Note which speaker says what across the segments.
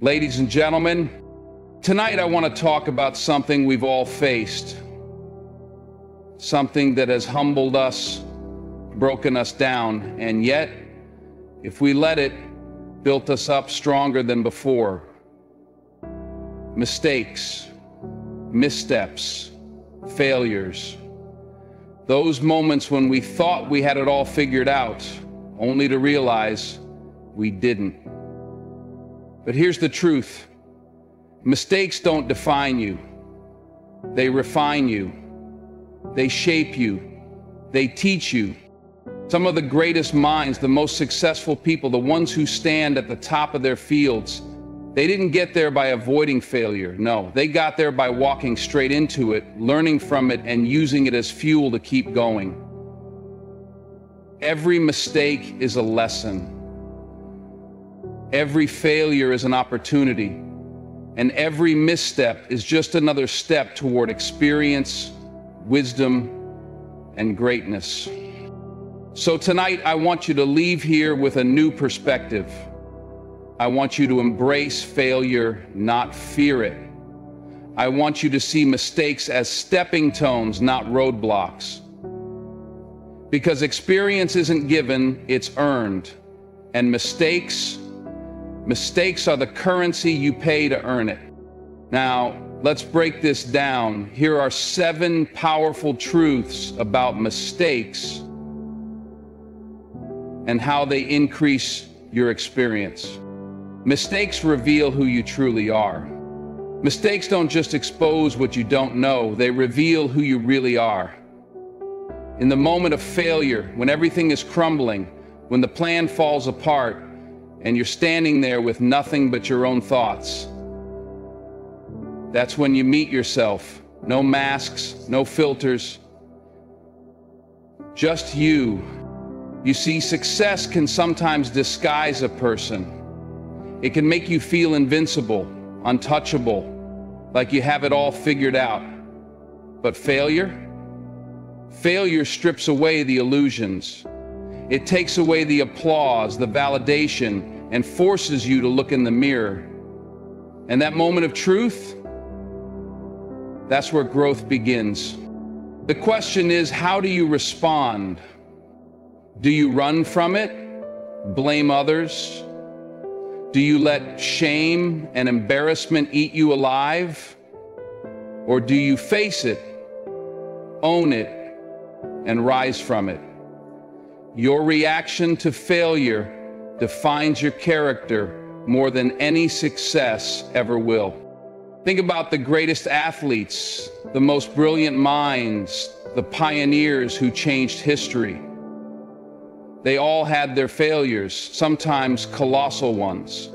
Speaker 1: Ladies and gentlemen, tonight I want to talk about something we've all faced, something that has humbled us, broken us down, and yet, if we let it, built us up stronger than before. Mistakes, missteps, failures. Those moments when we thought we had it all figured out, only to realize we didn't. But here's the truth. Mistakes don't define you. They refine you. They shape you. They teach you. Some of the greatest minds, the most successful people, the ones who stand at the top of their fields, they didn't get there by avoiding failure. No, they got there by walking straight into it, learning from it, and using it as fuel to keep going. Every mistake is a lesson. Every failure is an opportunity. And every misstep is just another step toward experience, wisdom, and greatness. So tonight, I want you to leave here with a new perspective. I want you to embrace failure, not fear it. I want you to see mistakes as stepping stones, not roadblocks. Because experience isn't given, it's earned. And mistakes are the currency you pay to earn it. Now, let's break this down. Here are 7 powerful truths about mistakes and how they increase your experience. Mistakes reveal who you truly are. Mistakes don't just expose what you don't know, they reveal who you really are. In the moment of failure, when everything is crumbling, when the plan falls apart, and you're standing there with nothing but your own thoughts, that's when you meet yourself. No masks, no filters, just you. You see, success can sometimes disguise a person. It can make you feel invincible, untouchable, like you have it all figured out. But failure strips away the illusions. It takes away the applause, the validation, and forces you to look in the mirror. And that moment of truth, that's where growth begins. The question is, how do you respond? Do you run from it? Blame others? Do you let shame and embarrassment eat you alive? Or do you face it, own it, and rise from it? Your reaction to failure defines your character more than any success ever will. Think about the greatest athletes, the most brilliant minds, the pioneers who changed history. They all had their failures, sometimes colossal ones.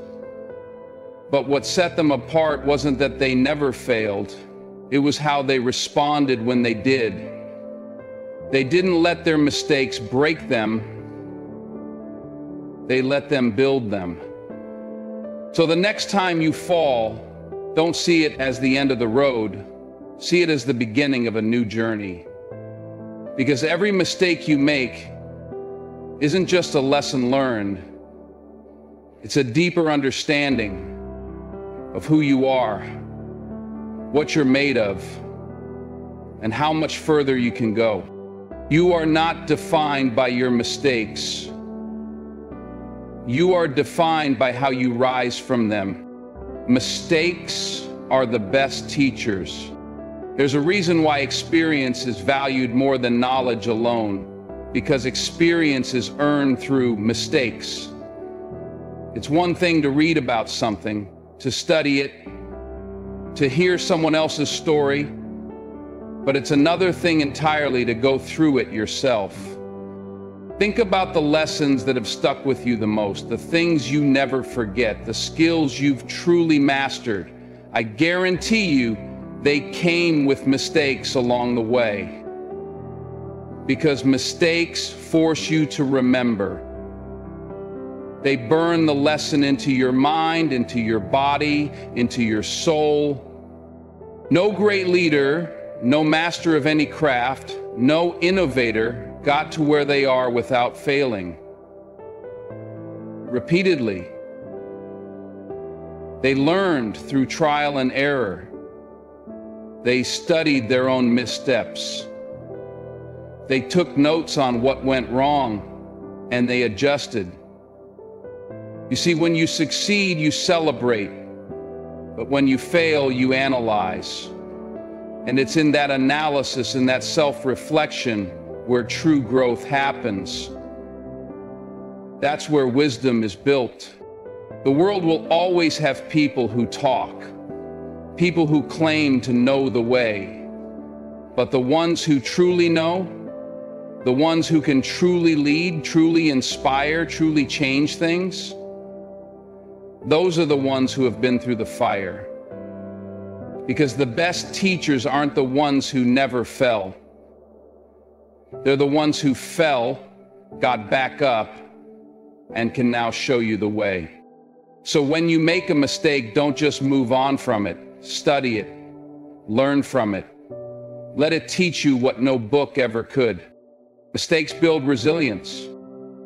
Speaker 1: But what set them apart wasn't that they never failed. It was how they responded when they did. They didn't let their mistakes break them. They let them build them. So the next time you fall, don't see it as the end of the road. See it as the beginning of a new journey. Because every mistake you make isn't just a lesson learned. It's a deeper understanding of who you are, what you're made of, and how much further you can go. You are not defined by your mistakes. You are defined by how you rise from them. Mistakes are the best teachers. There's a reason why experience is valued more than knowledge alone, because experience is earned through mistakes. It's one thing to read about something, to study it, to hear someone else's story, but it's another thing entirely to go through it yourself. Think about the lessons that have stuck with you the most, the things you never forget, the skills you've truly mastered. I guarantee you they came with mistakes along the way. Because mistakes force you to remember. They burn the lesson into your mind, into your body, into your soul. No great leader, no master of any craft, no innovator got to where they are without failing. Repeatedly. They learned through trial and error. They studied their own missteps. They took notes on what went wrong, and they adjusted. You see, when you succeed, you celebrate. But when you fail, you analyze. And it's in that analysis and that self-reflection where true growth happens. That's where wisdom is built. The world will always have people who talk, people who claim to know the way. But the ones who truly know, the ones who can truly lead, truly inspire, truly change things, those are the ones who have been through the fire. Because the best teachers aren't the ones who never fell. They're the ones who fell, got back up, and can now show you the way. So when you make a mistake, don't just move on from it. Study it. Learn from it. Let it teach you what no book ever could. Mistakes build resilience.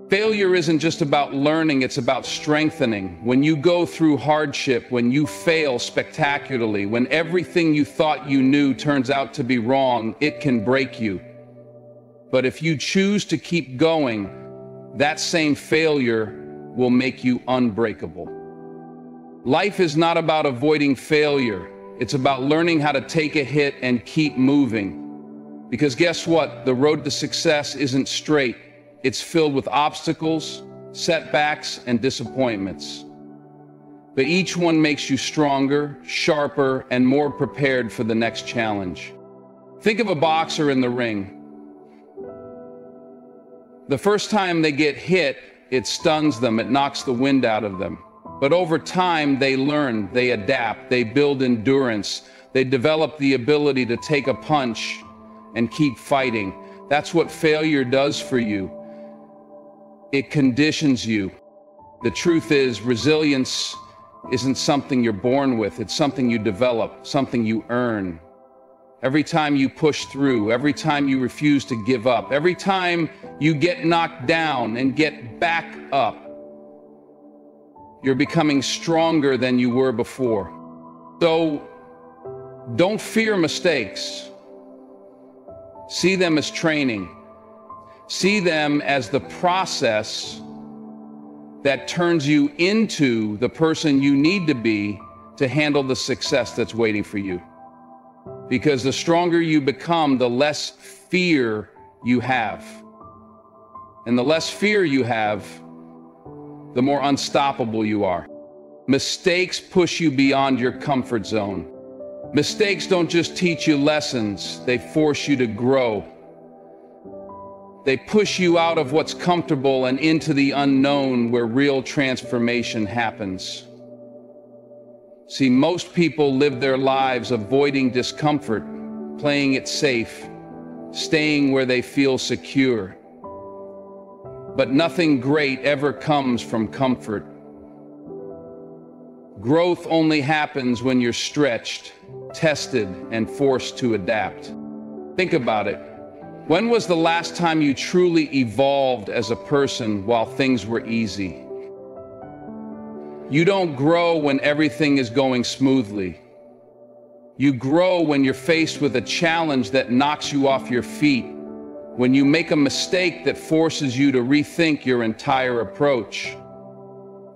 Speaker 1: Failure isn't just about learning, it's about strengthening. When you go through hardship, when you fail spectacularly, when everything you thought you knew turns out to be wrong, it can break you. But if you choose to keep going, that same failure will make you unbreakable. Life is not about avoiding failure. It's about learning how to take a hit and keep moving. Because guess what? The road to success isn't straight. It's filled with obstacles, setbacks, and disappointments. But each one makes you stronger, sharper, and more prepared for the next challenge. Think of a boxer in the ring. The first time they get hit, it stuns them, it knocks the wind out of them. But over time, they learn, they adapt, they build endurance, they develop the ability to take a punch and keep fighting. That's what failure does for you. It conditions you. The truth is, resilience isn't something you're born with, it's something you develop, something you earn. Every time you push through, every time you refuse to give up, every time you get knocked down and get back up, you're becoming stronger than you were before. So don't fear mistakes. See them as training. See them as the process that turns you into the person you need to be to handle the success that's waiting for you. Because the stronger you become, the less fear you have. And the less fear you have, the more unstoppable you are. Mistakes push you beyond your comfort zone. Mistakes don't just teach you lessons, they force you to grow. They push you out of what's comfortable and into the unknown where real transformation happens. See, most people live their lives avoiding discomfort, playing it safe, staying where they feel secure. But nothing great ever comes from comfort. Growth only happens when you're stretched, tested, and forced to adapt. Think about it. When was the last time you truly evolved as a person while things were easy? You don't grow when everything is going smoothly. You grow when you're faced with a challenge that knocks you off your feet, when you make a mistake that forces you to rethink your entire approach.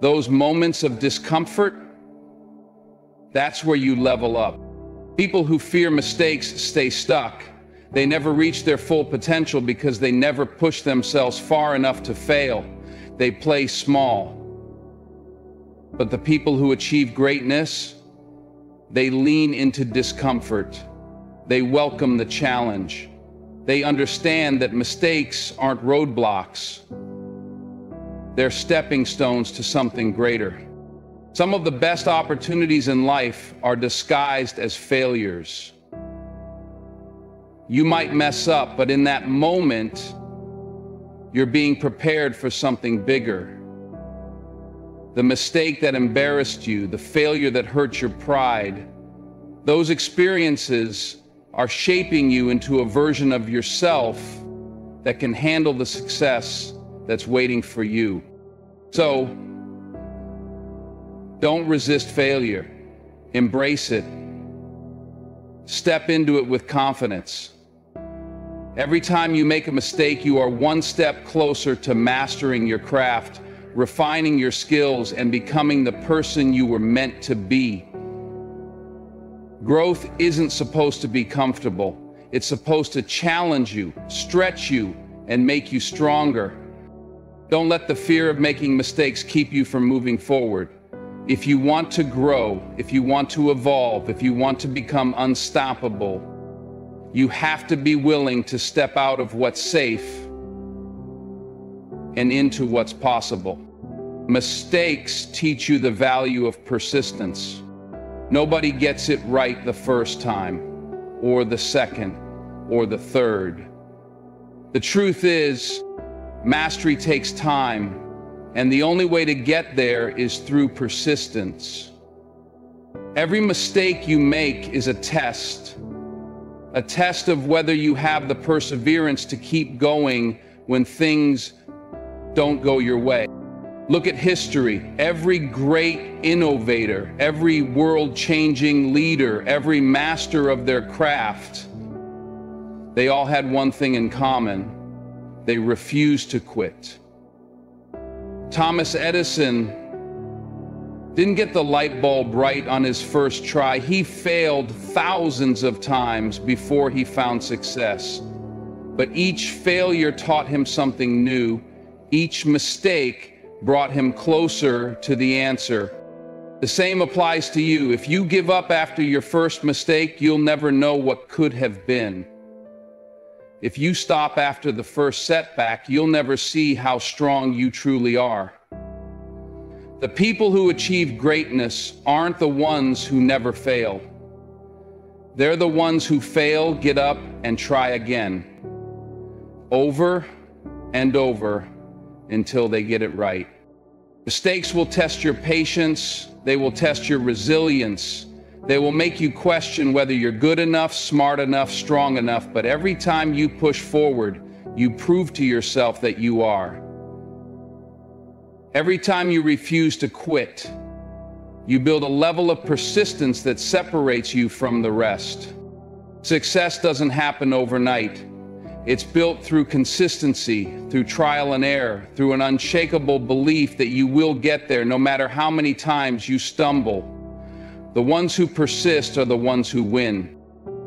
Speaker 1: Those moments of discomfort, that's where you level up. People who fear mistakes stay stuck. They never reach their full potential because they never push themselves far enough to fail. They play small. But the people who achieve greatness, they lean into discomfort. They welcome the challenge. They understand that mistakes aren't roadblocks. They're stepping stones to something greater. Some of the best opportunities in life are disguised as failures. You might mess up, but in that moment, you're being prepared for something bigger. The mistake that embarrassed you, the failure that hurt your pride, those experiences are shaping you into a version of yourself that can handle the success that's waiting for you. So, Don't resist failure. Embrace it. Step into it with confidence. Every time you make a mistake, you are one step closer to mastering your craft, refining your skills, and becoming the person you were meant to be. Growth isn't supposed to be comfortable. It's supposed to challenge you, stretch you, and make you stronger. Don't let the fear of making mistakes keep you from moving forward. If you want to grow, if you want to evolve, if you want to become unstoppable, you have to be willing to step out of what's safe and into what's possible. Mistakes teach you the value of persistence. Nobody gets it right the first time, or the second, or the third. The truth is, mastery takes time, and the only way to get there is through persistence. Every mistake you make is a test of whether you have the perseverance to keep going when things don't go your way. Look at history. Every great innovator, every world-changing leader, every master of their craft, they all had one thing in common. They refused to quit. Thomas Edison didn't get the light bulb right on his first try. He failed thousands of times before he found success. But each failure taught him something new. Each mistake brought him closer to the answer. The same applies to you. If you give up after your first mistake, you'll never know what could have been. If you stop after the first setback, you'll never see how strong you truly are. The people who achieve greatness aren't the ones who never fail. They're the ones who fail, get up, and try again. Over and over until they get it right. Mistakes will test your patience. They will test your resilience. They will make you question whether you're good enough, smart enough, strong enough. But every time you push forward, you prove to yourself that you are. Every time you refuse to quit, you build a level of persistence that separates you from the rest. Success doesn't happen overnight. It's built through consistency, through trial and error, through an unshakable belief that you will get there no matter how many times you stumble. The ones who persist are the ones who win.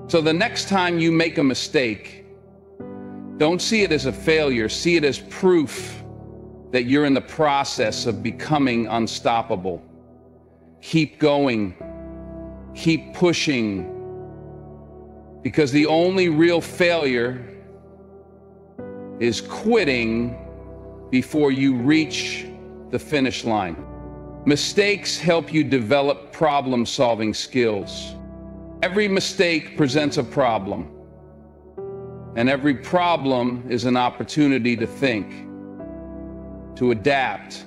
Speaker 1: So the next time you make a mistake, don't see it as a failure, see it as proof that you're in the process of becoming unstoppable. Keep going, keep pushing, because the only real failure is quitting before you reach the finish line. Mistakes help you develop problem-solving skills. Every mistake presents a problem, and every problem is an opportunity to think, to adapt,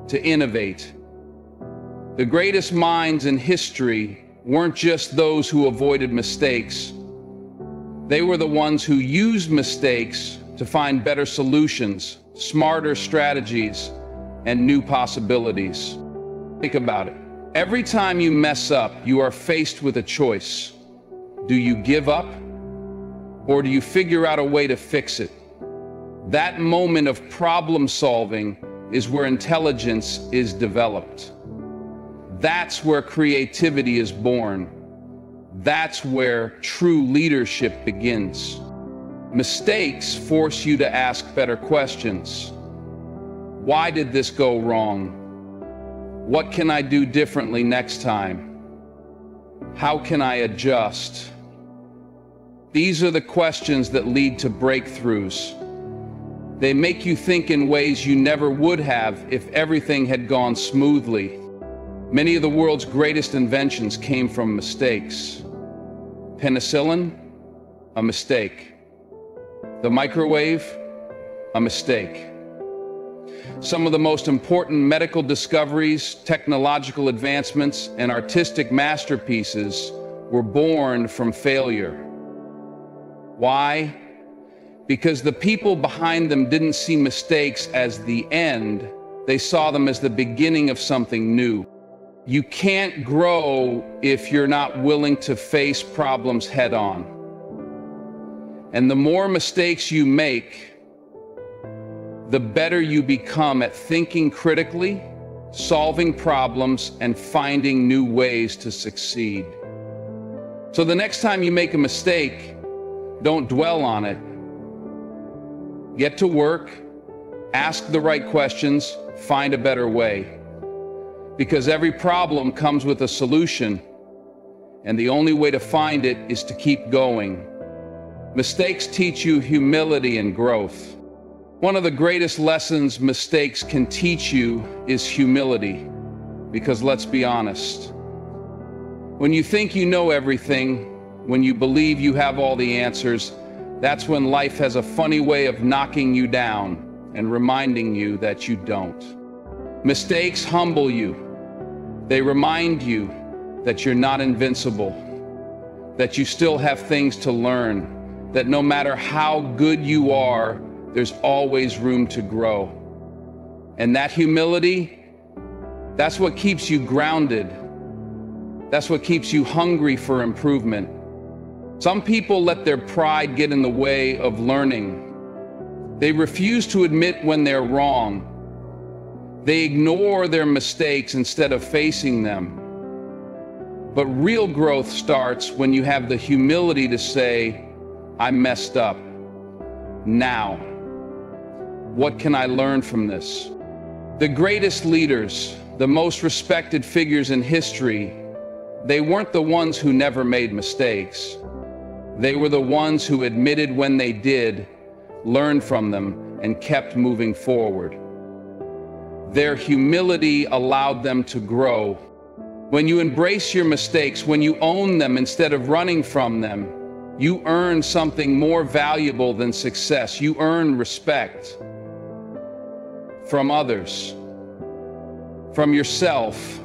Speaker 1: to innovate. The greatest minds in history weren't just those who avoided mistakes. They were the ones who used mistakes to find better solutions, smarter strategies, and new possibilities. Think about it. Every time you mess up, you are faced with a choice. Do you give up, or do you figure out a way to fix it? That moment of problem solving is where intelligence is developed. That's where creativity is born. That's where true leadership begins. Mistakes force you to ask better questions. Why did this go wrong? What can I do differently next time? How can I adjust? These are the questions that lead to breakthroughs. They make you think in ways you never would have if everything had gone smoothly. Many of the world's greatest inventions came from mistakes. Penicillin, a mistake. The microwave, a mistake. Some of the most important medical discoveries, technological advancements, and artistic masterpieces were born from failure. Why? Because the people behind them didn't see mistakes as the end, they saw them as the beginning of something new. You can't grow if you're not willing to face problems head on. And the more mistakes you make, the better you become at thinking critically, solving problems, and finding new ways to succeed. So the next time you make a mistake, don't dwell on it. Get to work, ask the right questions, find a better way. Because every problem comes with a solution, and the only way to find it is to keep going. Mistakes teach you humility and growth. One of the greatest lessons mistakes can teach you is humility, because let's be honest, when you think you know everything, when you believe you have all the answers, that's when life has a funny way of knocking you down and reminding you that you don't. Mistakes humble you. They remind you that you're not invincible, that you still have things to learn, that no matter how good you are, there's always room to grow. And that humility, that's what keeps you grounded. That's what keeps you hungry for improvement. Some people let their pride get in the way of learning. They refuse to admit when they're wrong. They ignore their mistakes instead of facing them. But real growth starts when you have the humility to say, I messed up. Now, what can I learn from this? The greatest leaders, the most respected figures in history, they weren't the ones who never made mistakes. They were the ones who admitted when they did, learned from them, and kept moving forward. Their humility allowed them to grow. When you embrace your mistakes, when you own them instead of running from them, you earn something more valuable than success. You earn respect from others, from yourself,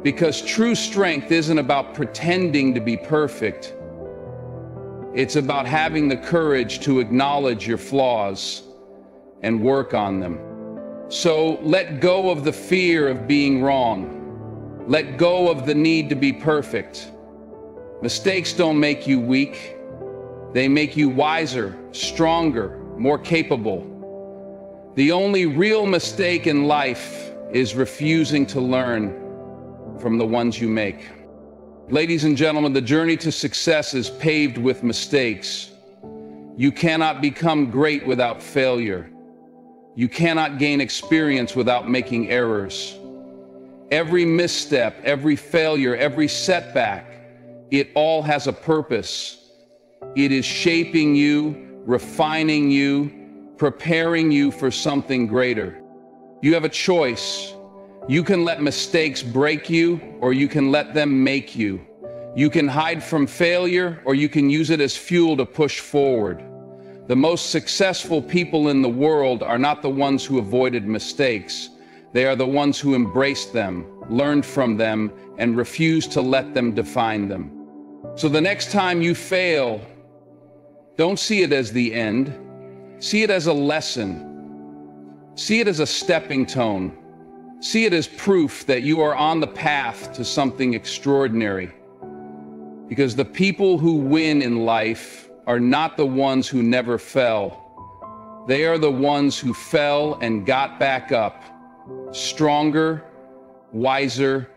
Speaker 1: because true strength isn't about pretending to be perfect. It's about having the courage to acknowledge your flaws and work on them. So let go of the fear of being wrong. Let go of the need to be perfect. Mistakes don't make you weak. They make you wiser, stronger, more capable. The only real mistake in life is refusing to learn from the ones you make. Ladies and gentlemen, the journey to success is paved with mistakes. You cannot become great without failure. You cannot gain experience without making errors. Every misstep, every failure, every setback, it all has a purpose. It is shaping you, refining you, preparing you for something greater. You have a choice. You can let mistakes break you, or you can let them make you. You can hide from failure, or you can use it as fuel to push forward. The most successful people in the world are not the ones who avoided mistakes. They are the ones who embraced them, learned from them, and refused to let them define them. So the next time you fail, don't see it as the end. See it as a lesson. See it as a stepping stone. See it as proof that you are on the path to something extraordinary. Because the people who win in life are not the ones who never fell. They are the ones who fell and got back up, stronger, wiser,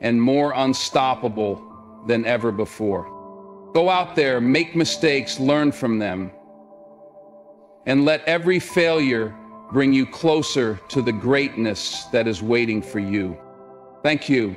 Speaker 1: and more unstoppable than ever before. Go out there, make mistakes, learn from them, and let every failure bring you closer to the greatness that is waiting for you. Thank you.